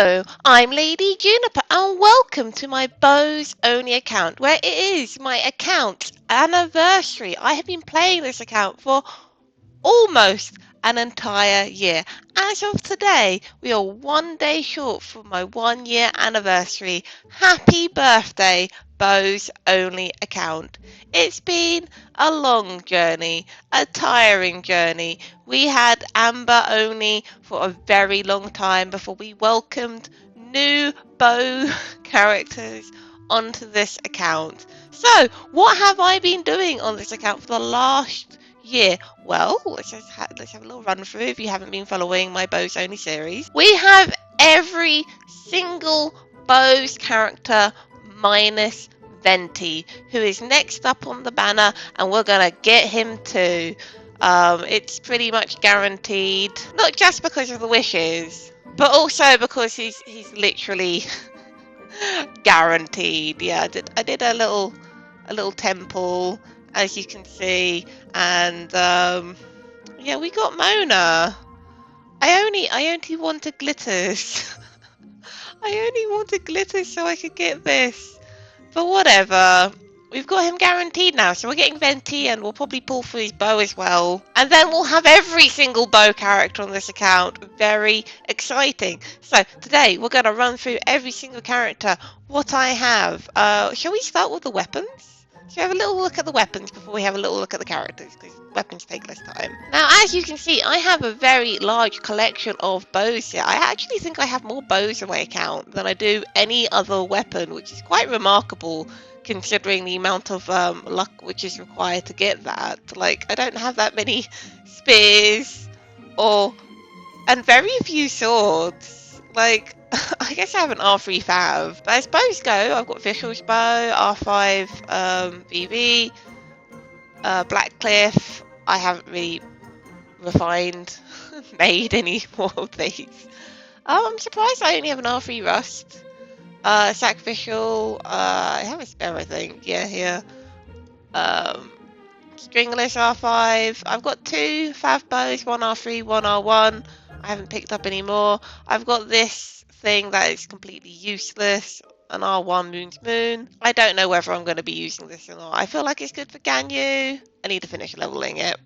Hello, I'm Lady Juniper and welcome to my Bows Only account where it is my account anniversary. I have been playing this account for almost an entire year. As of today, we are 1 day short from my 1 year anniversary. Happy birthday, Bows Only account. It's been a long journey, a tiring journey. We had Amber only for a very long time before we welcomed new bow characters onto this account. So, what have I been doing on this account for the last year? Well, let's have a little run through if you haven't been following my Bows Only series. We have every single Bows character minus Venti, who is next up on the banner, and we're gonna get him too. It's pretty much guaranteed, not just because of the wishes, but also because he's literally guaranteed. Yeah, I did a little temple, as you can see, and yeah, we got Mona. I only wanted glitters. I only wanted glitters so I could get this. But whatever. We've got him guaranteed now, so we're getting Venti, and we'll probably pull for his bow as well. And then we'll have every single bow character on this account. Very exciting. So today we're going to run through every single character, what I have. Shall we start with the weapons? Shall we have a little look at the weapons before we have a little look at the characters? Because weapons take less time. Now, as you can see, I have a very large collection of bows here. I actually think I have more bows on my account than I do any other weapon, which is quite remarkable considering the amount of luck which is required to get that. Like, I don't have that many spears and very few swords. Like, I guess I have an R3 Fav, but as bows go, I've got Vishal's bow, R5 VV, Blackcliff. I haven't really refined, made any more of these. I'm surprised I only have an R3 Rust. Sacrificial, I have a spare, I think. Yeah, here. Stringless R5. I've got two Fav bows, one R3, one R1. I haven't picked up any more. I've got this thing that is completely useless, an R1 Moon's Moon. I don't know whether I'm going to be using this or not. I feel like it's good for Ganyu. I need to finish leveling it.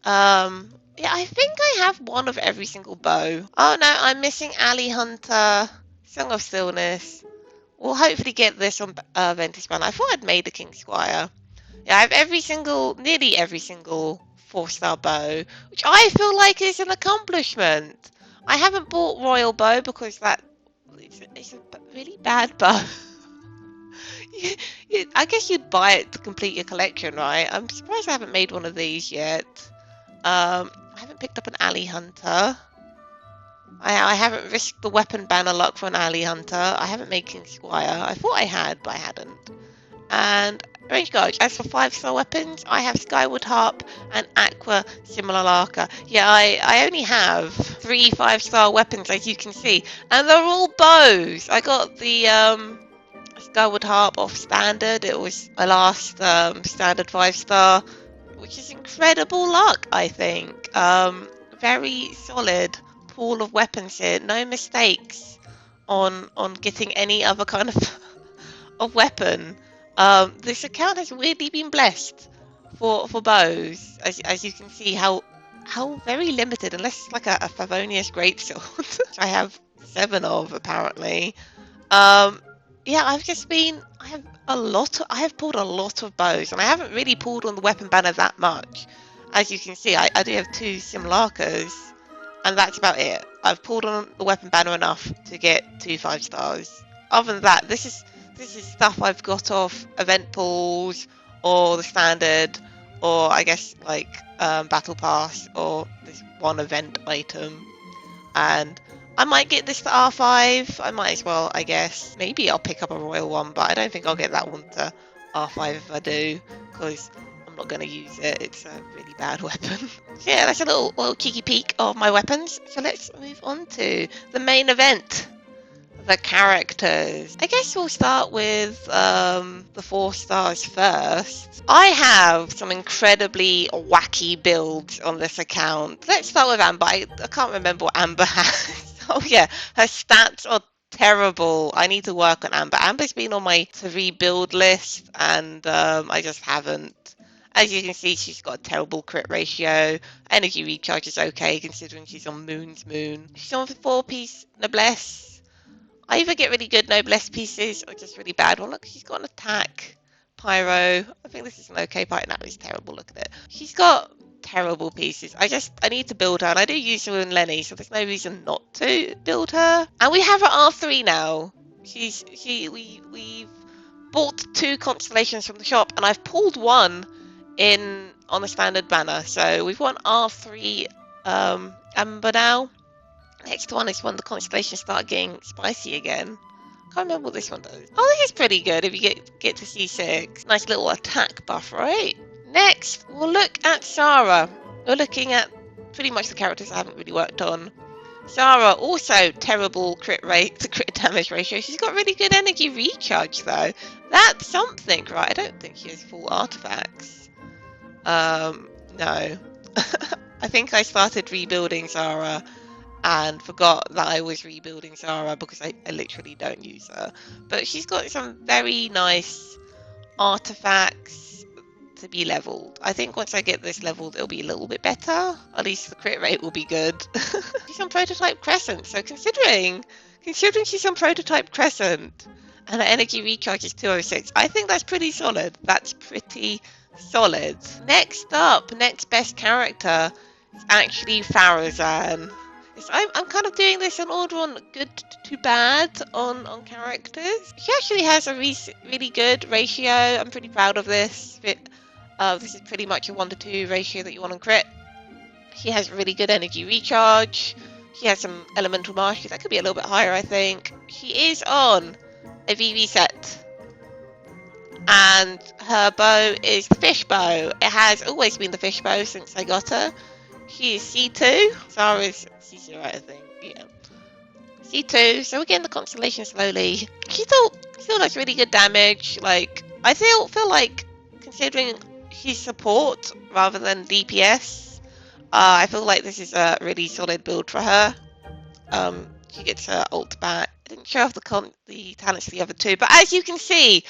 Yeah, I think I have one of every single bow. Oh no, I'm missing Alley Hunter, Song of Stillness. We'll hopefully get this on Ventus Banner. I thought I'd made the King Squire. Yeah, I have nearly every single 4-star bow, which I feel like is an accomplishment. I haven't bought Royal Bow because it's a really bad bow. I guess you'd buy it to complete your collection, right? I'm surprised I haven't made one of these yet. I haven't picked up an Alley Hunter. I haven't risked the weapon banner luck for an Alley Hunter. I haven't made King Squire. I thought I had, but I hadn't. And range gauge. As for 5-star weapons, I have Skyward Harp and Aqua Simulacra. Yeah, I only have 3 5-star weapons, as you can see, and they're all bows. I got the Skyward Harp off standard. It was my last standard 5-star, which is incredible luck, I think. Very solid pool of weapons here. No mistakes on getting any other kind of weapon. This account has weirdly been blessed for bows, as you can see how very limited, unless it's like a Favonius Greatsword, which I have 7 of apparently. Yeah, I have pulled a lot of bows, and I haven't really pulled on the weapon banner that much. As you can see, I do have 2 Simulacras, and that's about it. I've pulled on the weapon banner enough to get 2 5-stars. Other than that, this is stuff I've got off event pools, or the standard, or I guess like battle pass, or this one event item. And I might get this to R5. I might as well, I guess. Maybe I'll pick up a royal one, but I don't think I'll get that one to R5 if I do, because I'm not going to use it. It's a really bad weapon. So yeah, that's a little cheeky peek of my weapons. So let's move on to the main event. The characters. I guess we'll start with the 4 stars first. I have some incredibly wacky builds on this account. Let's start with Amber. I can't remember what Amber has. Oh yeah, her stats are terrible. I need to work on Amber. Amber's been on my to rebuild list, and I just haven't. As you can see, she's got a terrible crit ratio. Energy recharge is okay, considering she's on Moon's Moon. She's on 4-piece Noblesse. I either get really good Noblesse pieces or just really bad one. Look, she's got an attack. Pyro. I think this is an okay pyro. No, it's terrible. Look at it. She's got terrible pieces. I need to build her, and I do use her in Lenny, so there's no reason not to build her. And we have her R3 now. We've bought 2 constellations from the shop, and I've pulled 1 in on the standard banner. So we've won R3 Amber now. Next one is when the constellations start getting spicy again. Can't remember what this one does. Oh, this is pretty good if you get to C6. Nice little attack buff, right? Next, we'll look at Sarah. We're looking at pretty much the characters I haven't really worked on. Sarah, also terrible crit rate to crit damage ratio. She's got really good energy recharge though. That's something, right? I don't think she has full artifacts. No. I think I started rebuilding Sarah and forgot that I was rebuilding Sarah because I literally don't use her. But she's got some very nice artifacts to be leveled. I think once I get this leveled, it'll be a little bit better. At least the crit rate will be good. She's on Prototype Crescent, so considering she's on Prototype Crescent and her energy recharge is 206, I think that's pretty solid. That's pretty solid. Next up, next best character is actually Farazan. I'm kind of doing this in order on good to bad on characters. She actually has a really good ratio. I'm pretty proud of this. This is pretty much a 1-to-2 ratio that you want on crit. She has really good energy recharge. She has some elemental mastery. That could be a little bit higher, I think. She is on a VV set. And her bow is the fish bow. It has always been the fish bow since I got her. She is C2. Sarah's C0, I think. Yeah. C2. So we're getting the constellation slowly. She still does really good damage. Like, I feel like, considering she's support rather than DPS, I feel like this is a really solid build for her. She gets her ult back. I didn't show off the talents for the other 2, but as you can see,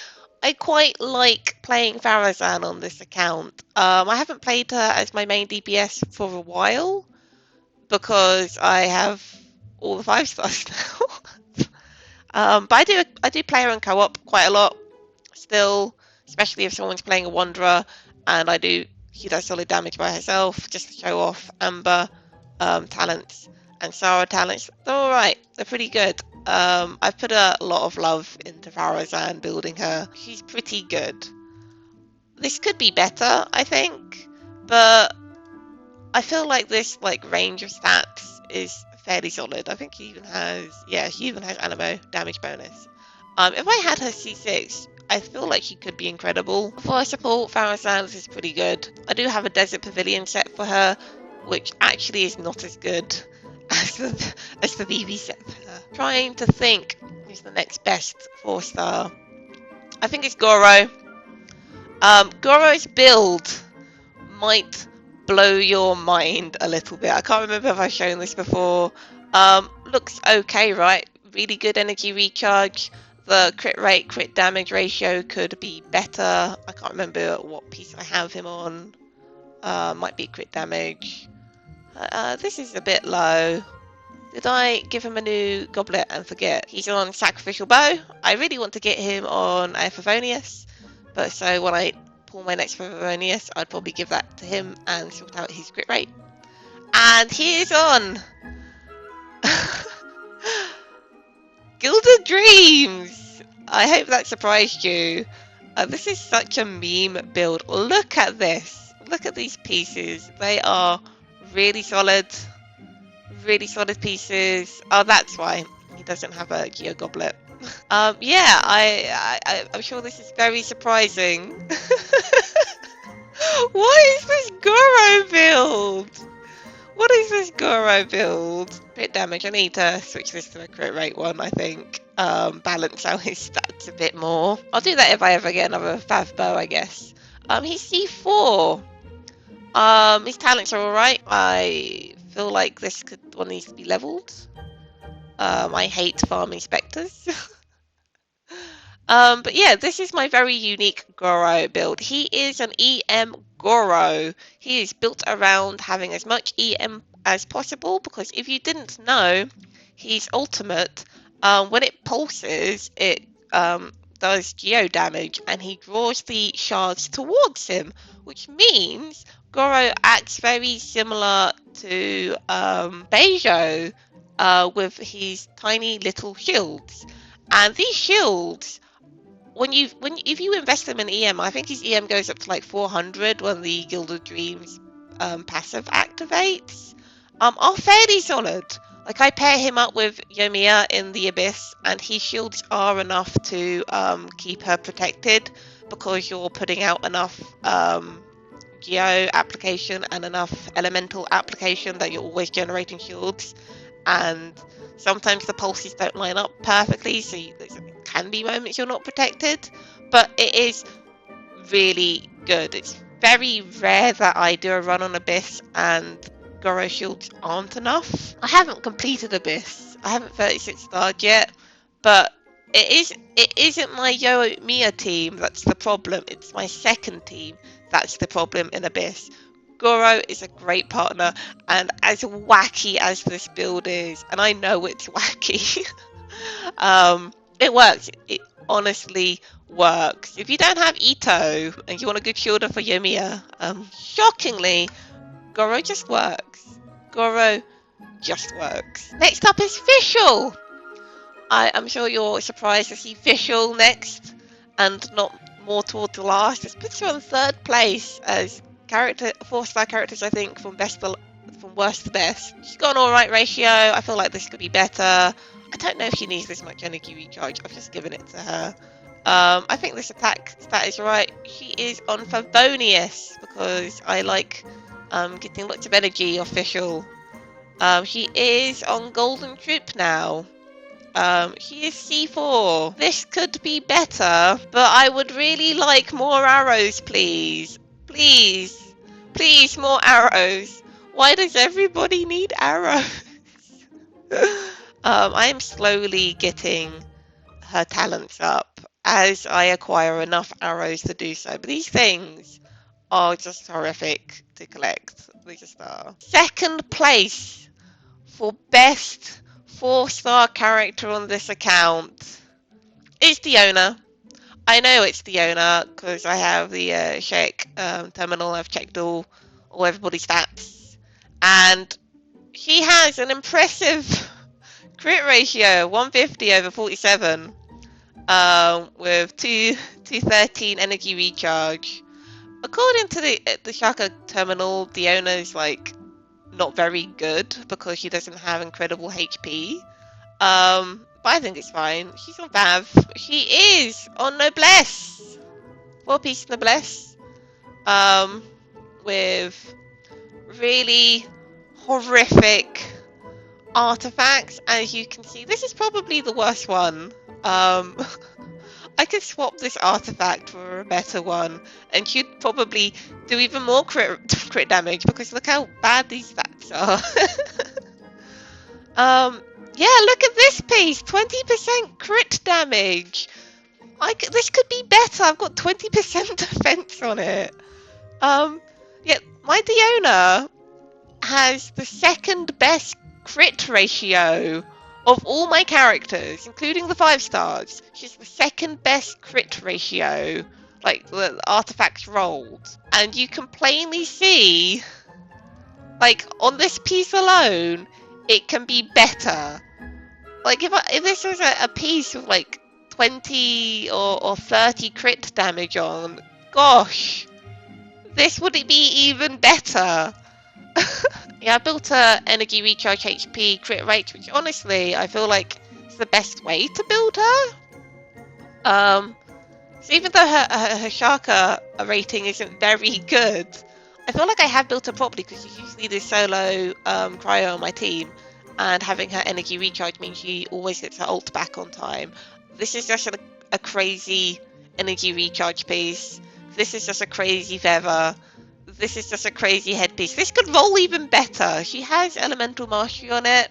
I quite like playing Farazan on this account. I haven't played her as my main DPS for a while because I have all the 5 stars now. But I do play her in co-op quite a lot still, especially if someone's playing a Wanderer, and she does solid damage by herself just to show off Amber talents and Sarah talents. They're alright, they're pretty good. I've put a lot of love into Farazan building her. She's pretty good. This could be better, I think, but I feel like this range of stats is fairly solid. I think she even has Animo damage bonus. If I had her C6, I feel like she could be incredible. For support, Farazan, this is pretty good. I do have a Desert Pavilion set for her, which actually is not as good as the BB set for her. Trying to think who's the next best 4-star. I think it's Goro. Goro's build might blow your mind a little bit. I can't remember if I've shown this before. Looks okay, right? Really good energy recharge. The crit rate, crit damage ratio could be better. I can't remember what piece I have him on. Might be crit damage. This is a bit low. Did I give him a new goblet and forget? He's on Sacrificial Bow. I really want to get him on a Favonius. But so when I pull my next Favonius, I'd probably give that to him and sort out his crit rate. And he is on Gilded Dreams. I hope that surprised you. This is such a meme build. Look at this. Look at these pieces. They are really solid. Really solid pieces. Oh, that's why he doesn't have a Geo Goblet. Yeah, I'm sure this is very surprising. What is this Goro build? What is this Goro build? Bit damage. I need to switch this to a crit rate one, I think. Balance out his stats a bit more. I'll do that if I ever get another Fav Bow, I guess. He's C4. His talents are alright. I feel like this one needs to be leveled. I hate farming spectres. But yeah, this is my very unique Goro build. He is an EM Goro. He is built around having as much EM as possible because if you didn't know, his ultimate, when it pulses, it does geo damage and he draws the shards towards him, which means Goro acts very similar to Beijo with his tiny little shields. And these shields, if you invest them in EM, I think his EM goes up to like 400 when the Gilded Dreams passive activates. Are fairly solid. Like I pair him up with Yoimiya in the Abyss, and his shields are enough to keep her protected because you're putting out enough Geo application and enough Elemental application that you're always generating shields. And sometimes the pulses don't line up perfectly, so there can be moments you're not protected, but it is really good. It's very rare that I do a run on Abyss and Goro shields aren't enough. I haven't completed Abyss. I haven't 36 starred yet, but it isn't my Yoimiya team that's the problem. It's my second team that's the problem in Abyss. Goro is a great partner, and as wacky as this build is, and I know it's wacky, it works. It honestly works. If you don't have Ito and you want a good shielder for Yoimiya, shockingly, Goro just works. Goro just works. Next up is Fischl. I am sure you're surprised to see Fischl next, and not more toward the last. This puts her on third place as character 4-star characters, I think, from worst to best. She's got an alright ratio. I feel like this could be better. I don't know if she needs this much energy recharge. I've just given it to her. I think this attack stat is right. She is on Favonius because I like getting lots of energy off Fischl. She is on Golden Trip now. She is C4. This could be better, but I would really like more arrows, please. Please. Please, more arrows. Why does everybody need arrows? I am slowly getting her talents up as I acquire enough arrows to do so. But these things are just horrific to collect. They just are. Second place for best 4-star character on this account is the owner. I know it's the owner because I have the Sheik terminal. I've checked all everybody's stats, and she has an impressive crit ratio, 150 over 47, with 213 energy recharge. According to the Shaka terminal, the owner is like not very good because she doesn't have incredible HP. But I think it's fine. She's on Vav. She is on Noblesse. 4-piece Noblesse. With really horrific artifacts. As you can see, this is probably the worst one. I could swap this artifact for a better one, and she'd probably do even more crit damage because look how bad these stats are. Yeah, look at this piece, 20% crit damage. This could be better. I've got 20% defense on it. Yeah, my Diona has the second best crit ratio of all my characters, including the 5 stars. She's the second best crit ratio, like the artifacts rolled. And you can plainly see, like on this piece alone, it can be better. Like if this was a piece with like 20 or 30 crit damage on, gosh, this would be even better. Yeah, I built a energy recharge HP crit rate, which honestly I feel like is the best way to build her. So even though her Shaka rating isn't very good, I feel like I have built her properly because she's usually the solo cryo on my team, and having her energy recharge means she always gets her ult back on time. This is just a crazy energy recharge piece. This is just a crazy feather. This is just a crazy headpiece. This could roll even better. She has elemental mastery on it,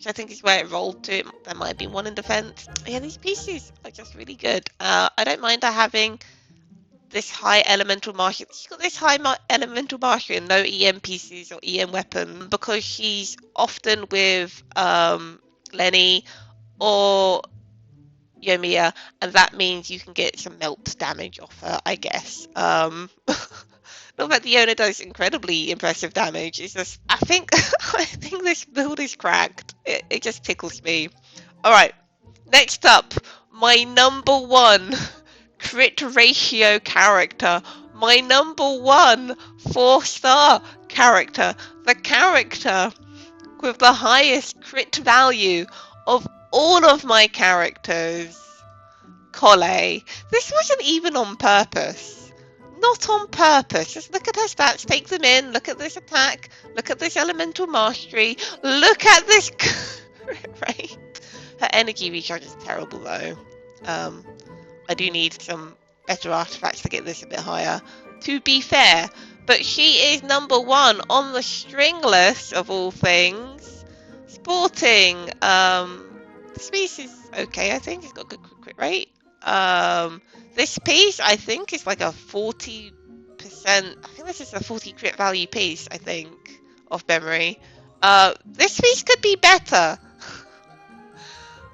which I think is where it rolled to. There might have been one in defense. Yeah, these pieces are just really good. I don't mind her having this high elemental mastery. She's got this high elemental mastery and no EM pieces or EM weapon because she's often with Lenny or Yomiya, and that means you can get some melt damage off her, I guess. Not that the owner does incredibly impressive damage. It's just I think I think this build is cracked. It just tickles me. All right, next up, my number one crit ratio character. My number one 4-star character. The character with the highest crit value of all of my characters. Collei. This wasn't even on purpose. Not on purpose. Just look at her stats, take them in, look at this attack, look at this elemental mastery, look at this crit rate. Her energy recharge is terrible though. I do need some better artifacts to get this a bit higher, to be fair. But she is number one on the string list of all things. Sporting. This piece is okay, I think. It's got a good crit rate. This piece, I think, is like a 40%. I think this is a 40 crit value piece, I think, off memory. This piece could be better.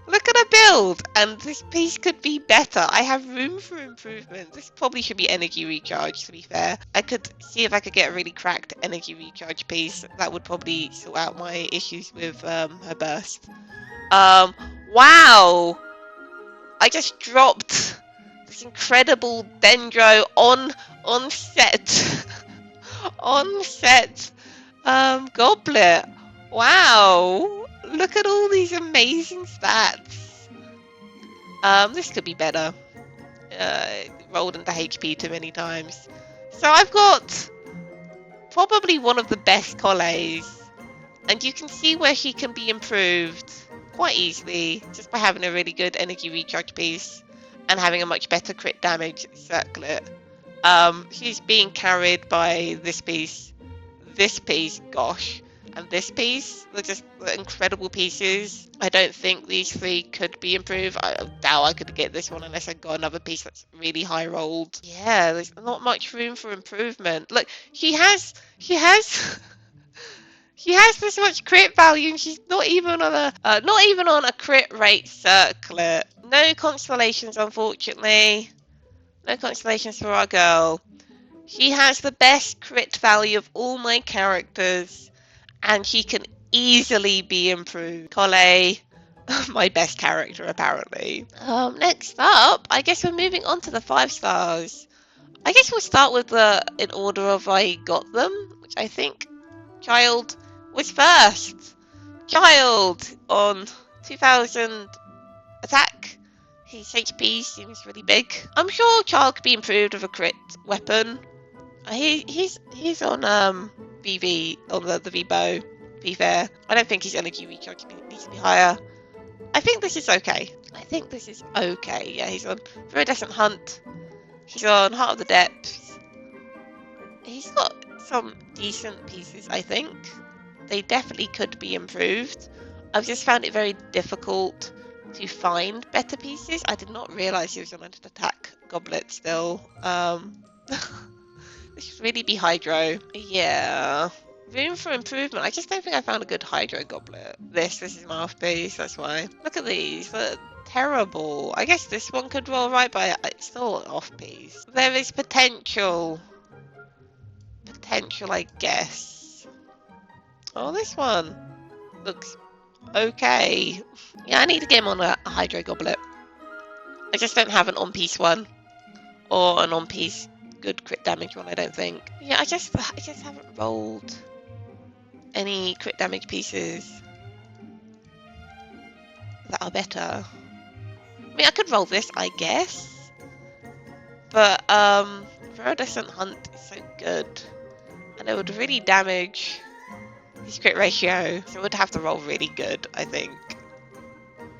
Look at a build, and this piece could be better. I have room for improvement. This probably should be energy recharge, to be fair. I could see if I could get a really cracked energy recharge piece. That would probably sort out my issues with her burst. Wow! I just dropped this incredible Dendro on set. On set goblet. Wow! Look at all these amazing stats. This could be better. Rolled into HP too many times. So I've got probably one of the best Colleis, and you can see where she can be improved quite easily just by having a really good energy recharge piece and having a much better crit damage circlet. She's being carried by this piece, gosh, and this piece. They're just incredible pieces. I don't think these three could be improved. I doubt I could get this one unless I got another piece that's really high rolled. Yeah, there's not much room for improvement. Look, she has she has this much crit value, and she's not even on a crit rate circlet. No constellations, unfortunately. No constellations for our girl. She has the best crit value of all my characters, and she can easily be improved. Collei, my best character, apparently. Next up, I guess we're moving on to the 5 stars. I guess we'll start with in order of I got them, which I think Child was first. Child on 2000 attack. His HP seems really big. I'm sure Child could be improved with a crit weapon. He's on VV on the V bow. To be fair, I don't think his energy recharge needs to be higher. I think this is okay. Yeah, he's on Viridescent Hunt. He's on Heart of the Depths. He's got some decent pieces, I think. They definitely could be improved. I've just found it very difficult to find better pieces. I did not realise he was on an attack goblet still. This should really be Hydro. Yeah. Room for improvement. I just don't think I found a good Hydro goblet. This is mouthpiece, that's why. Look at these. They're terrible. I guess this one could roll right, but it's still an off piece. There is potential. I guess. Oh, this one looks okay. Yeah, I need to get him on a Hydro goblet. I just don't have an on-piece one. Or an on-piece good crit damage one, I don't think. Yeah, I just haven't rolled any crit damage pieces that are better. I mean, I could roll this, I guess. But, Viridescent Hunt is so good. And it would really damage his crit ratio. So it would have to roll really good, I think.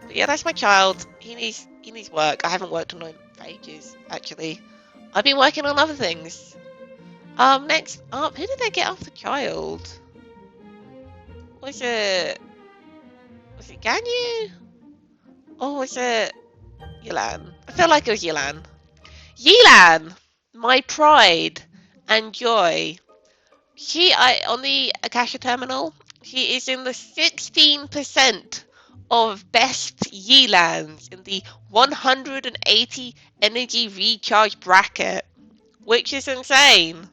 But yeah, that's my Child. He needs work. I haven't worked on him for ages, actually. I've been working on other things. Next up, who did I get after Child? Was it Was it Ganyu? Or was it Yelan? I feel like it was Yelan. Yelan! My pride and joy. On the Akasha terminal, she is in the 16% of best Yelans in the 180 energy recharge bracket, which is insane.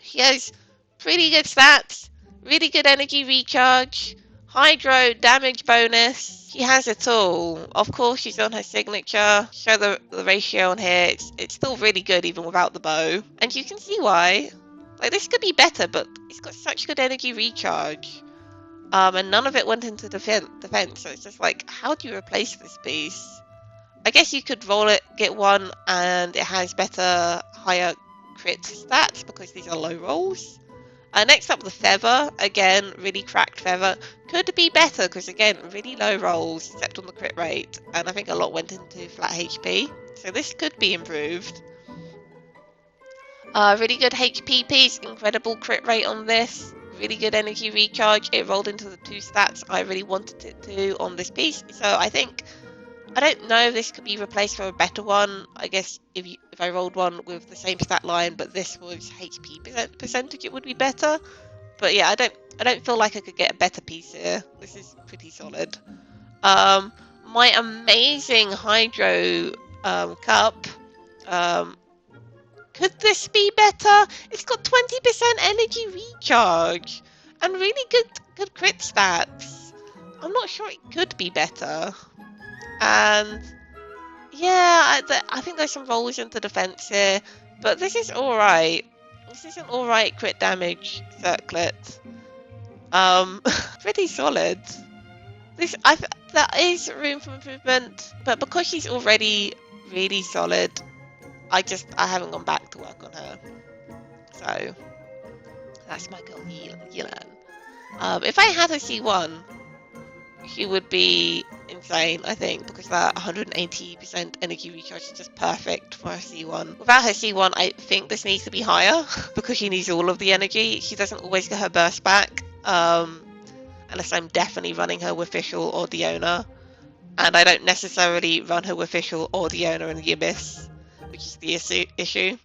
She has pretty good stats, really good energy recharge, hydro damage bonus. She has it all. Of course, she's on her signature. Show the ratio on here. It's still really good even without the bow. And you can see why. Like, this could be better, but it's got such good energy recharge. And none of it went into defense, so it's just like, how do you replace this piece? I guess you could roll it, get one, and it has better, higher crit stats because these are low rolls. Next up, the Feather. Again, really cracked Feather. Could be better because, again, really low rolls, except on the crit rate. And I think a lot went into flat HP. So this could be improved. Really good HP piece, incredible crit rate on this. Really good energy recharge. It rolled into the 2 stats I really wanted it to on this piece. So I think, I don't know if this could be replaced for a better one. I guess if I rolled one with the same stat line, but this was HP percentage, it would be better. But yeah, I don't feel like I could get a better piece here. This is pretty solid. My amazing Hydro cup. Could this be better? It's got 20% energy recharge and really good crit stats. I'm not sure it could be better. And yeah, I think there's some rolls into defense here, but this is alright. This is an alright crit damage circlet. Pretty solid. There is room for improvement, but because she's already really solid, I haven't gone back to work on her. So that's my girl Yelan. If I had a C1, she would be insane, I think, because that 180% energy recharge is just perfect for her C1. Without her C1, I think this needs to be higher because she needs all of the energy. She doesn't always get her burst back, unless I'm definitely running her with Official or Diona. And I don't necessarily run her with Official or Diona in the Abyss, which is the issue.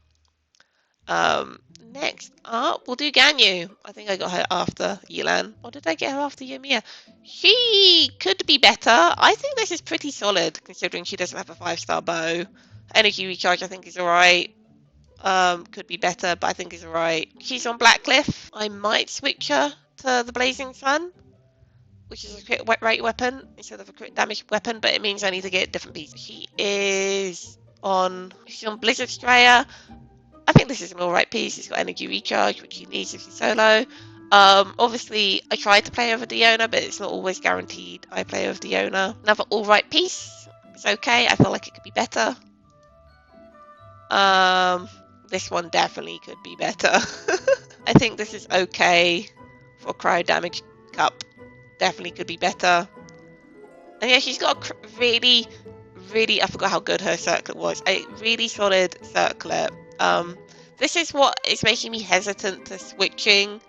Next up, we'll do Ganyu. I think I got her after Yelan. Or did I get her after Yoimiya? She could be better. I think this is pretty solid, considering she doesn't have a 5-star bow. Energy recharge, I think, is alright. Could be better, but I think is alright. She's on Blackcliff. I might switch her to the Blazing Sun, which is a crit rate weapon instead of a crit damage weapon, but it means I need to get a different piece. She's on Blizzard Strayer. I think this is an alright piece. It's got energy recharge, which she needs if she's solo. Obviously, I tried to play over Diona, but it's not always guaranteed I play over Diona. Another alright piece. It's okay. I feel like it could be better. This one definitely could be better. I think this is okay for cryo damage cup. Definitely could be better. And yeah, she's got a really, I forgot how good her circlet was. A really solid circlet. This is what is making me hesitant to switching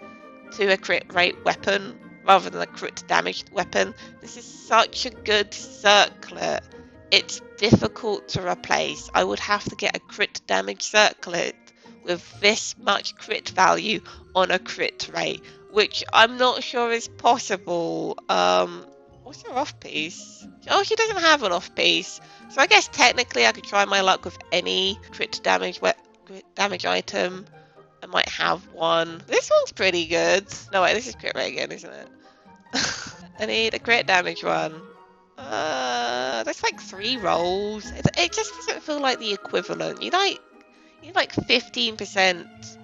to a crit rate weapon rather than a crit damage weapon. This is such a good circlet. It's difficult to replace. I would have to get a crit damage circlet with this much crit value on a crit rate, which I'm not sure is possible. What's her off piece? Oh, she doesn't have an off piece. So I guess technically I could try my luck with any crit damage item. I might have one. This one's pretty good. No, wait, this is crit rate again, isn't it? I need a crit damage one. There's like 3 rolls. It just doesn't feel like the equivalent. You need like 15%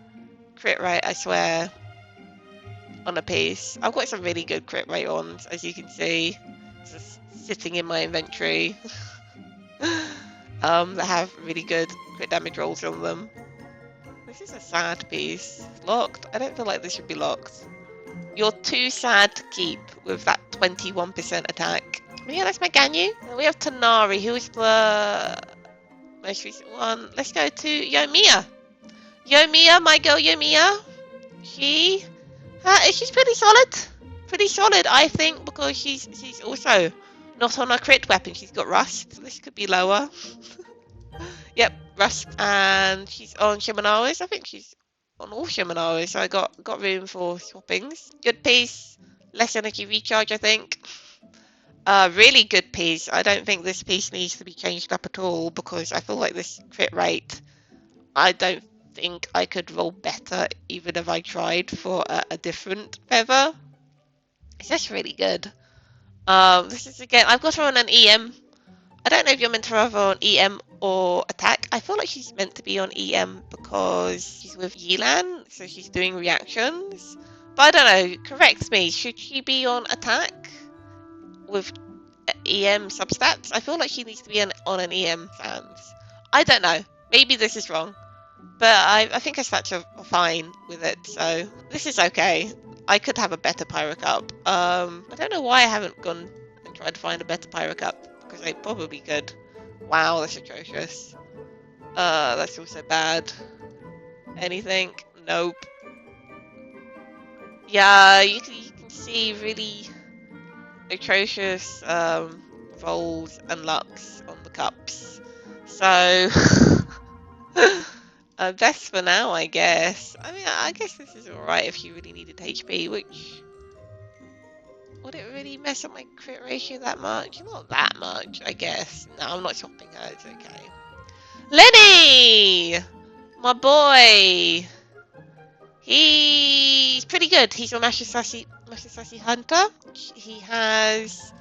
crit rate, I swear, on a piece. I've got some really good crit rate ones, as you can see, just sitting in my inventory. That have really good crit damage rolls on them. This is a sad piece. Locked. I don't feel like this should be locked. You're too sad to keep with that 21% attack. But yeah, that's my Ganyu. And we have Tanari, who is the most recent one. Let's go to Yoimiya. Yoimiya, my girl Yoimiya. She's pretty solid. pretty solid, I think, because she's also not on her crit weapon. She's got rust. So this could be lower. Yep, rust, and she's on Shimanara's. I think she's on all Shimanara's, so I got room for swappings. Good piece, less energy recharge, I think. Really good piece. I don't think this piece needs to be changed up at all because I feel like this crit rate, I don't think I could roll better even if I tried for a different feather. It's just really good. This is again, I've got her on an EM. I don't know if you're meant to have her on EM or attack. I feel like she's meant to be on EM because she's with Yilan, so she's doing reactions. But I don't know, correct me, should she be on attack with EM substats? I feel like she needs to be on an EM sans. I don't know, maybe this is wrong. But I think her stats are fine with it, so this is okay. I could have a better Pyro Cup. I don't know why I haven't gone and tried to find a better Pyro Cup, because I probably could. Wow, that's atrocious. That's also bad. Anything? Nope. Yeah, you can see really atrocious rolls and lucks on the cups. So best for now, I guess. I mean, I guess this is alright if you really needed HP, which would it really mess up my crit ratio that much? Not that much, I guess. No, I'm not shopping her, it's okay. Lenny! My boy! He's pretty good. He's a Master Sassy Hunter. He has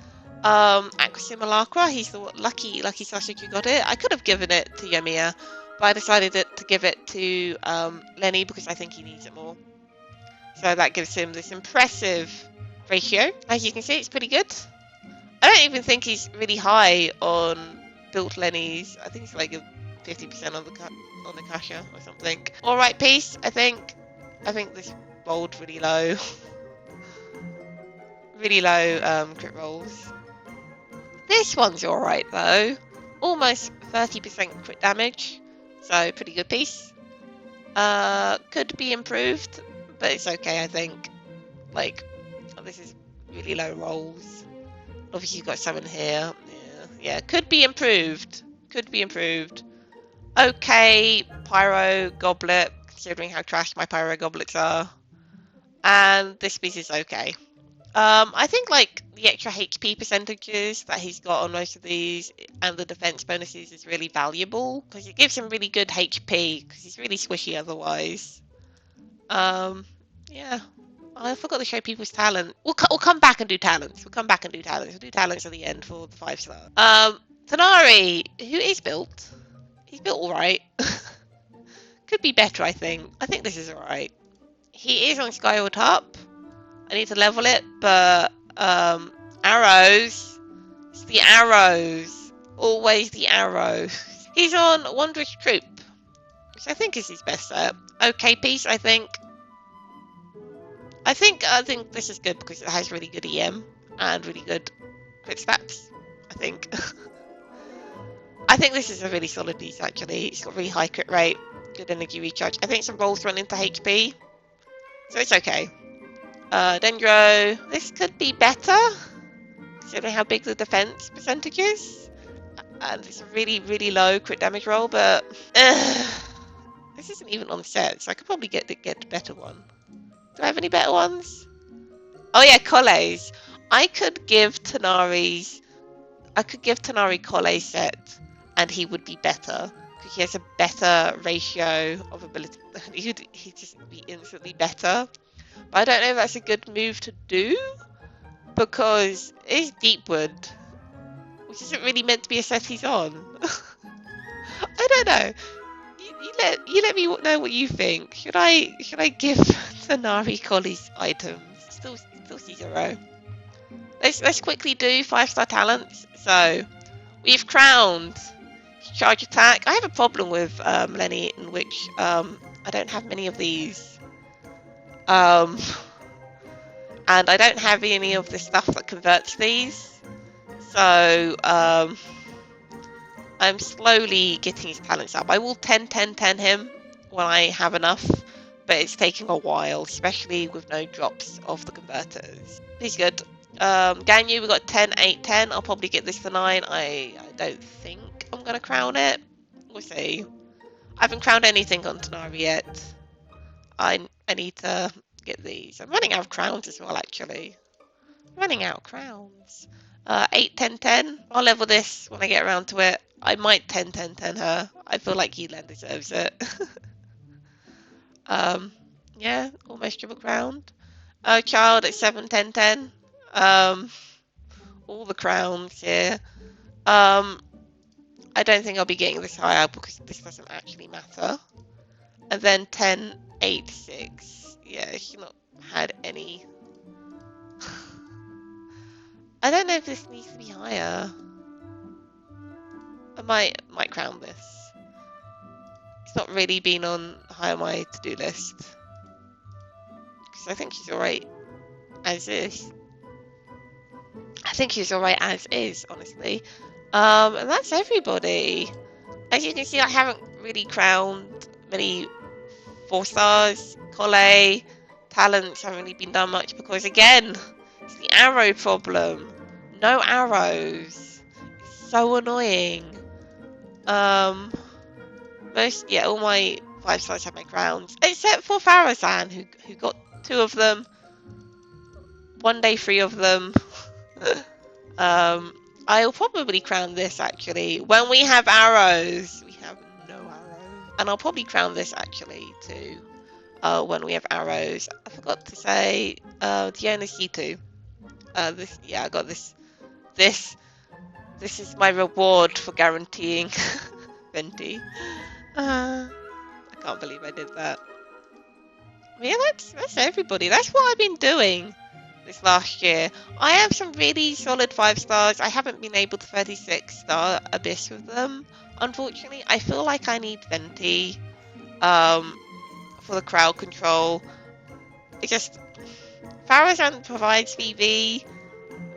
Aqua Simulacra. He's the lucky sausage who got it. I could have given it to Yamiya, but I decided to give it to Lenny because I think he needs it more. So that gives him this impressive ratio. As you can see, it's pretty good. I don't even think he's really high on built Lenny's. I think it's like a 50% on the Kasha or something. Alright, piece, I think. I think this rolled really low. Really low crit rolls. This one's alright though. Almost 30% crit damage. So pretty good piece. Could be improved, but it's okay I think. Like, this is really low rolls. Obviously you've got some in here. Yeah, could be improved. Could be improved. Okay, Pyro Goblet, considering how trash my Pyro Goblets are. And this piece is okay. I think like the extra HP percentages that he's got on most of these and the defense bonuses is really valuable because it gives him really good HP because he's really squishy otherwise. Yeah. I forgot to show people's talent. We'll come back and do talents. We'll come back and do talents. We'll do talents at the end for the 5-star. Tanari, who is built. He's built alright. Could be better, I think. I think this is alright. He is on Skyward Up. I need to level it, but arrows. It's the arrows. Always the arrows. He's on Wondrous Troop, which I think is his best set. Okay piece, I think. I think this is good because it has really good EM and really good crit stats. I think. I think this is a really solid piece actually. It's got really high crit rate, good energy recharge. I think some rolls run into HP, so it's okay. Dendro, this could be better, considering how big the defense percentage is. And it's a really, really low crit damage roll, but this isn't even on set, so I could probably get a better one. Do I have any better ones? Oh yeah, Colles. I could give Tanari Colles set, and he would be better because he has a better ratio of ability. He'd just be instantly better. But I don't know if that's a good move to do because it's Deepwood, which isn't really meant to be a set he's on. I don't know. You let me know what you think. Should I give Tanari Colles items? Still C0. Let's quickly do 5-star talents. So we've crowned charge attack. I have a problem with Lenny in which I don't have many of these. And I don't have any of the stuff that converts these. So I'm slowly getting his talents up. I will 10-10-10 him when I have enough, but it's taking a while, especially with no drops of the converters. He's good. Ganyu, we got 10, 8, 10. I'll probably get this for 9. I don't think I'm going to crown it. We'll see. I haven't crowned anything on Tanari yet. I need to get these. I'm running out of crowns as well, actually. Running out of crowns. 8, 10, 10. I'll level this when I get around to it. I might 10, 10, 10 her. I feel like Heatland deserves it. Yeah, almost triple crowned. Child at 7, 10, 10. All the crowns here. I don't think I'll be getting this higher because this doesn't actually matter. And then 10, 8, 6. Yeah, she's not had any. I don't know if this needs to be higher. I might crown this. It's not really been on high on my to-do list. Because I think she's alright as is. I think she's alright as is, honestly. And that's everybody. As you can see, I haven't really crowned many 4 stars. Collei, talents haven't really been done much because, again, it's the arrow problem. No arrows. It's so annoying. All my 5 stars have my crowns, except for Farazan, who got 2 of them. One day 3 of them. I'll probably crown this actually. When we have arrows, we have no arrows. And I'll probably crown this actually too. When we have arrows. I forgot to say, Diana C2. I got this. This is my reward for guaranteeing Venti. I can't believe I did that. But yeah, that's everybody. That's what I've been doing this last year. I have some really solid 5 stars. I haven't been able to 36-star Abyss with them, unfortunately. I feel like I need Venti for the crowd control. It just... Farazan provides VV,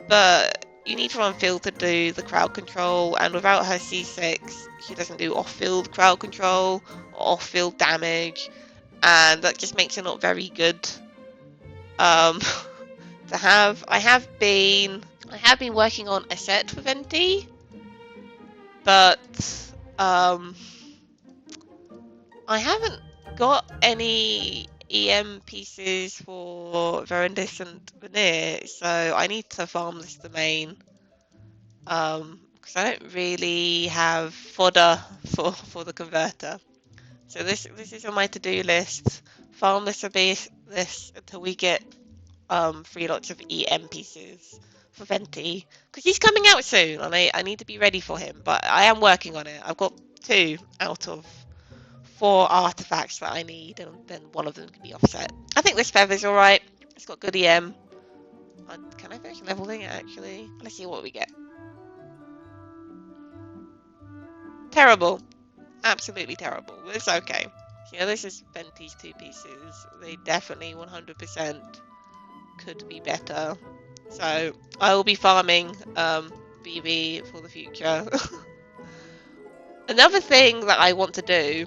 but you need to run field to do the crowd control, and without her C6, she doesn't do off-field crowd control or off-field damage, and that just makes her not very good. To have. I have been working on a set for Venti, but I haven't got any EM pieces for Verendis and Veneer, so I need to farm this domain because I don't really have fodder for the converter. So this is on my to-do list. Farm this until we get 3 lots of EM pieces for Venti, because he's coming out soon and I need to be ready for him, but I am working on it. I've got 2 out of 4 artifacts that I need, and then one of them can be offset. I think this feather's alright. It's got good EM. Can I finish leveling it actually? Let's see what we get. Terrible. Absolutely terrible. It's okay. Yeah, this is Venti's 2 pieces. They definitely 100% could be better. So I will be farming BB for the future. Another thing that I want to do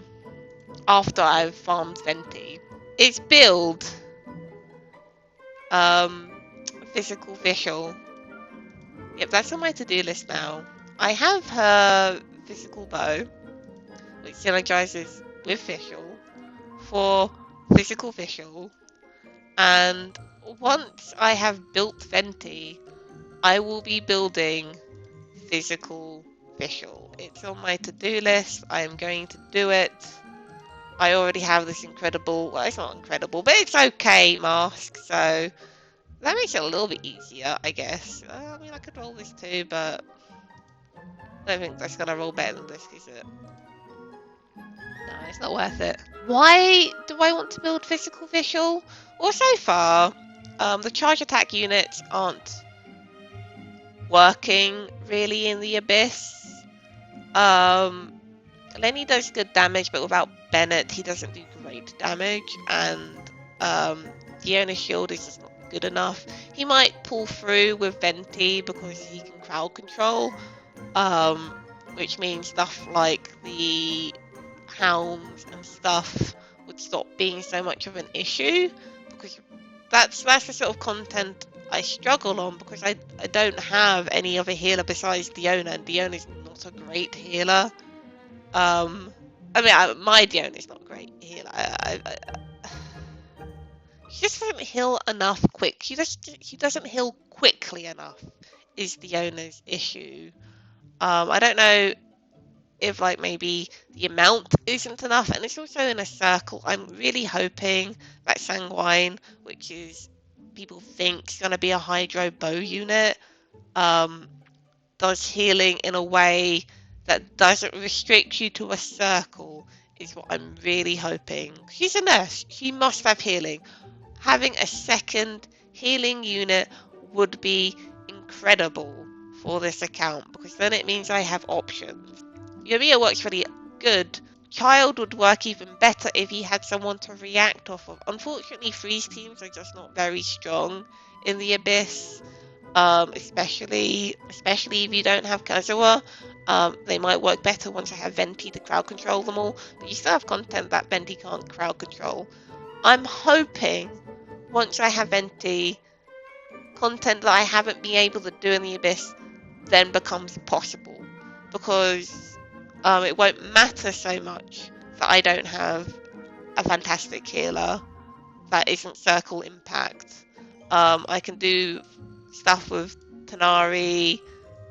after I've farmed Venti is build physical visual. Yep, that's on my to-do list now. I have her physical bow, which synergizes with visual for physical visual, and once I have built Venti, I will be building physical visual. It's on my to-do list. I am going to do it. I already have this incredible, well, it's not incredible, but it's okay mask, so that makes it a little bit easier, I guess. I mean, I could roll this too, but I don't think that's gonna roll better than this, is it? No, it's not worth it. Why do I want to build physical visual? Well, so far, the charge attack units aren't working really in the Abyss. Lenny does good damage, but without Bennett, he doesn't do great damage, and Fiona Shield is just not good enough. He might pull through with Venti because he can crowd control, which means stuff like the hounds and stuff would would stop being so much of an issue, because that's the sort of content I struggle on, because I don't have any other healer besides Diona, and Diona's not a great healer. I mean, my Diona's not a great healer. She just doesn't heal enough quick. She doesn't heal quickly enough is Diona's issue. I don't know if like maybe the amount isn't enough, and it's also in a circle. I'm really hoping that Sanguine, which is people think is going to be a hydro bow unit, does healing in a way that doesn't restrict you to a circle, is what I'm really hoping. She's a nurse. She must have healing. Having a second healing unit would be incredible for this account, because then it means I have options. Yamiya works really good. Child would work even better if he had someone to react off of. Unfortunately, freeze teams are just not very strong in the Abyss, especially if you don't have Kazuha. They might work better once I have Venti to crowd control them all, but you still have content that Venti can't crowd control. I'm hoping once I have Venti, content that I haven't been able to do in the Abyss then becomes possible, because it won't matter so much that I don't have a fantastic healer that isn't Circle Impact. I can do stuff with Tanari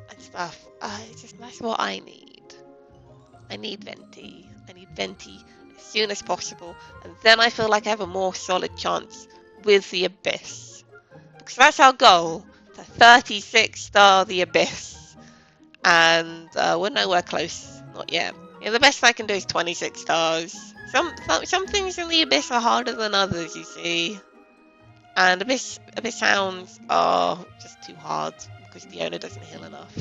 and stuff. That's what I need. I need Venti. I need Venti as soon as possible, and then I feel like I have a more solid chance with the Abyss, because that's our goal, to 36 star the Abyss. And we're nowhere close, not yet. Yeah, the best I can do is 26 stars. Some things in the Abyss are harder than others, you see. And Abyss Hounds are just too hard, because the owner doesn't heal enough.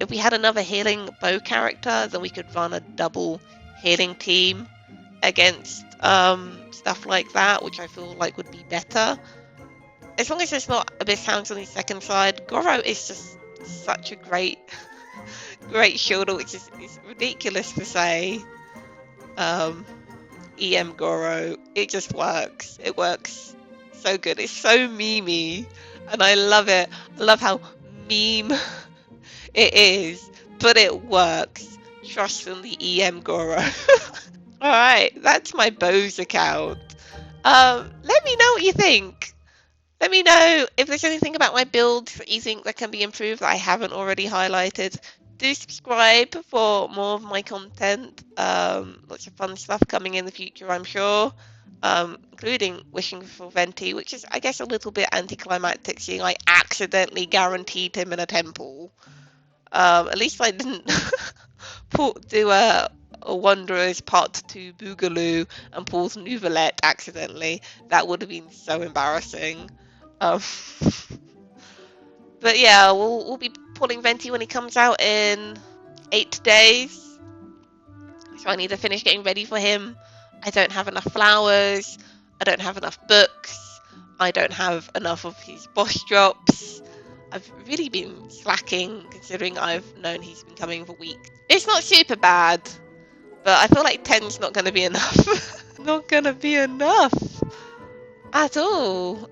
If we had another healing bow character, then we could run a double healing team against stuff like that, which I feel like would be better. As long as there's not Abyss Hounds on the second side, Goro is just such a great shielder, which is ridiculous to say. EM Goro, it just works. It works so good. It's so memey, and I love it. I love how meme it is, but it works. Trust in the EM Goro. Alright, that's my bows account. Let me know what you think. Let me know if there's anything about my builds that you think that can be improved that I haven't already highlighted. Do subscribe for more of my content. Lots of fun stuff coming in the future, I'm sure. Including Wishing for Venti, which is, I guess, a little bit anticlimactic, seeing I accidentally guaranteed him in a temple. At least I didn't do a Wanderer's Part 2 Boogaloo and Paul's Nouvelette accidentally. That would have been so embarrassing. But yeah, we'll be pulling Venti when he comes out in 8 days. So I need to finish getting ready for him. I don't have enough flowers. I don't have enough books. I don't have enough of his boss drops. I've really been slacking, considering I've known he's been coming for weeks. It's not super bad, but I feel like 10's not going to be enough. Not going to be enough at all.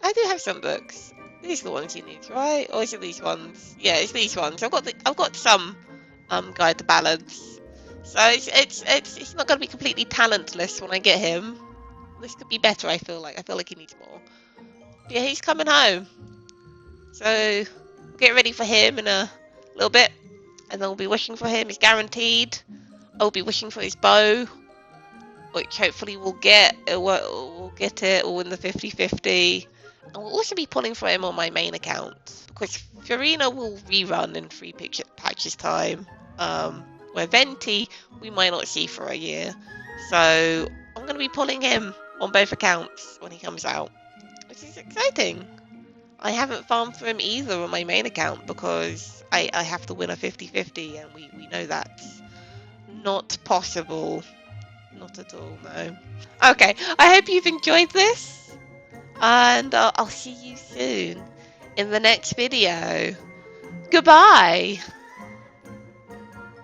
I do have some books. These are the ones you need, right? Or is it these ones? Yeah, it's these ones. I've got some guide to ballads. So it's not going to be completely talentless when I get him. This could be better. I feel like he needs more. But yeah, he's coming home. So we'll get ready for him in a little bit, and then we'll be wishing for him. It's guaranteed. I'll be wishing for his bow, which hopefully we'll get. We'll get it all in the 50-50. And we'll also be pulling for him on my main account, because Fiorina will rerun in 3 patches time, where Venti we might not see for a year. So I'm going to be pulling him on both accounts when he comes out, which is exciting. I haven't farmed for him either on my main account, because I have to win a 50-50, and we know that's not possible. Not at all, no. Okay, I hope you've enjoyed this, and I'll see you soon in the next video. Goodbye!